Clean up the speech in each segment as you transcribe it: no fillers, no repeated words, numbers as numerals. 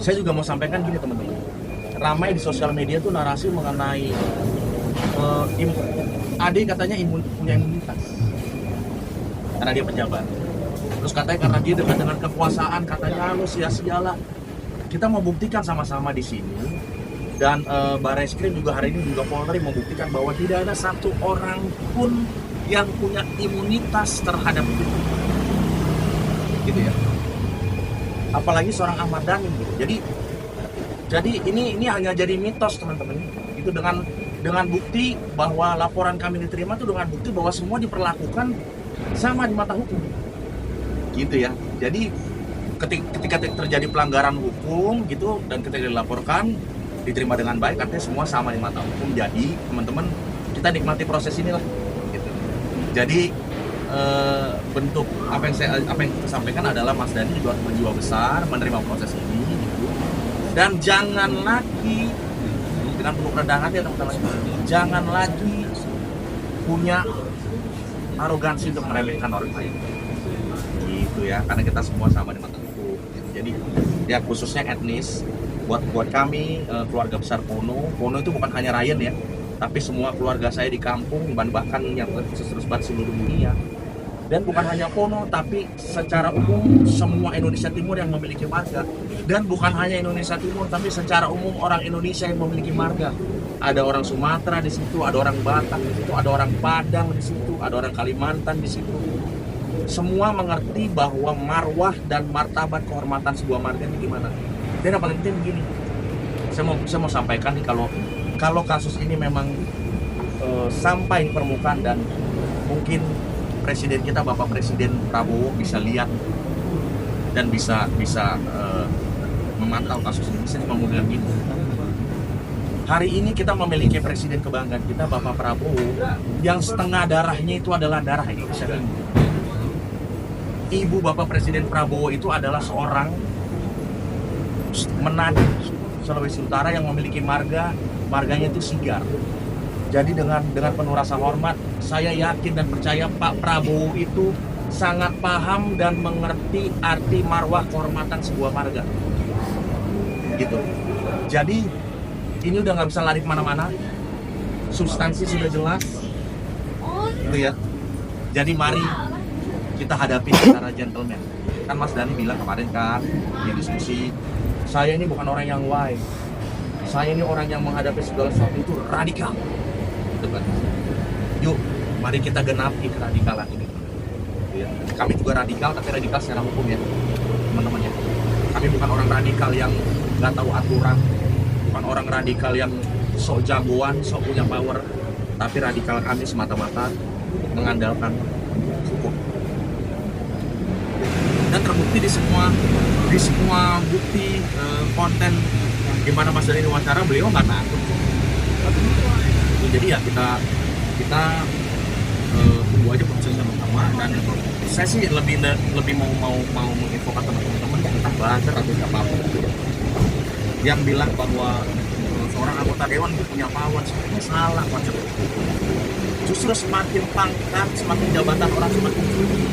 Saya juga mau sampaikan gini teman-teman, ramai di sosial media tuh narasi mengenai Ade katanya punya imunitas karena dia pejabat. Terus katanya karena dia dekat dengan kekuasaan, katanya lu sia-sialah. Kita mau buktikan sama-sama di sini, dan Barreskrim juga hari ini juga Polri membuktikan bahwa tidak ada satu orang pun yang punya imunitas terhadap itu, gitu ya. Apalagi seorang Ahmad Dhani gitu. Jadi ini hanya jadi mitos teman-teman. Itu dengan bukti bahwa laporan kami diterima itu dengan bukti bahwa semua diperlakukan sama di mata hukum, gitu ya. Jadi ketika terjadi pelanggaran hukum gitu dan ketika dilaporkan diterima dengan baik, artinya semua sama di mata hukum. Jadi teman-teman, kita nikmati proses inilah gitu. Jadi bentuk apa yang kita sampaikan adalah Mas Dhani juga berjiwa besar menerima proses ini gitu. Dan jangan lagi, dengan penuh kerendahan hati ya teman-teman, jangan lagi punya arogansi untuk meremehkan orang lain gitu ya, karena kita semua sama di mata hukum gitu. Jadi ya khususnya etnis, buat kami keluarga besar Pono itu bukan hanya Ryan ya, tapi semua keluarga saya di kampung, bahkan yang tersebar seluruh dunia. Dan bukan hanya Pono, tapi secara umum semua Indonesia Timur yang memiliki marga. Dan bukan hanya Indonesia Timur, tapi secara umum orang Indonesia yang memiliki marga. Ada orang Sumatera di situ, ada orang Batak di situ, ada orang Padang di situ, ada orang Kalimantan di situ. Semua mengerti bahwa marwah dan martabat kehormatan sebuah marga ini gimana. Dan yang paling penting begini, saya mau sampaikan nih, kalau kasus ini memang sampai di permukaan dan mungkin Presiden kita, Bapak Presiden Prabowo bisa lihat dan bisa memantau kasus ini. Saya cuma mau bilang gini, hari ini kita memiliki Presiden kebanggaan kita, Bapak Prabowo, yang setengah darahnya itu adalah darah Indonesia. Ibu Bapak Presiden Prabowo itu adalah seorang Manado, Sulawesi Utara, yang memiliki marganya itu Sigar. Jadi dengan penuh rasa hormat, saya yakin dan percaya Pak Prabowo itu sangat paham dan mengerti arti marwah kehormatan sebuah marga. Gitu. Jadi ini udah nggak bisa lari kemana-mana. Substansi sudah jelas. Gitu ya. Jadi mari kita hadapi secara gentleman. Kan Mas Dhani bilang kemarin kan di diskusi, saya ini bukan orang yang wise. Saya ini orang yang menghadapi segala sesuatu itu radikal. Yuk, mari kita genapi keradikalan ini. Ya. Kami juga radikal, tapi radikal secara hukum ya, teman-teman ya. Kami bukan orang radikal yang nggak tahu aturan, bukan orang radikal yang sok jagoan, sok punya power, tapi radikal kami semata-mata mengandalkan hukum. Dan terbukti di semua bukti konten di mana Mas Dhani wawancara, beliau nggak takut. Jadi ya kita tunggu aja prosesnya bersama. Dan saya sih lebih mau menginfokan teman-teman yang entah buzzer atau siapapun yang bilang bahwa seorang anggota dewan itu punya power, sebenarnya salah konsep. Justru semakin pangkat, semakin jabatan orang semakin tinggi,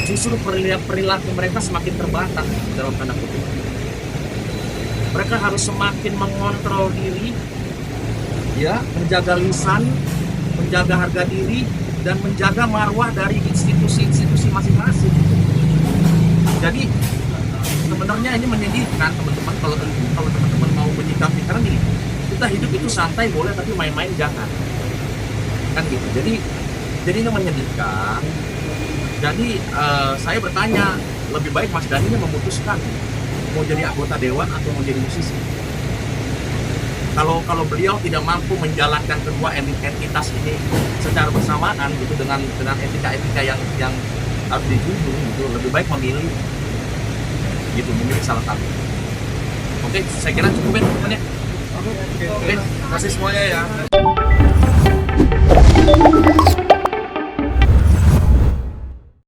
justru perilaku mereka semakin terbatas dalam tanda kutip. Mereka harus semakin mengontrol diri, ya, menjaga lisan, menjaga harga diri, dan menjaga marwah dari institusi-institusi masing-masing. Jadi sebenarnya ini menyedihkan teman-teman kalau teman-teman mau menyikapi, karena nih kita hidup itu santai boleh, tapi main-main jangan, kan gitu. Jadi ini menyedihkan. Jadi saya bertanya, lebih baik Mas Dhani ini memutuskan mau jadi anggota dewan atau mau jadi musisi. Kalau beliau tidak mampu menjalankan kedua entitas ini secara bersamaan gitu, dengan etika yang harus dijunjung gitu, lebih baik memilih salah satu. Oke, saya kira cukup ya teman-teman ya. Oke, terima kasih semuanya ya.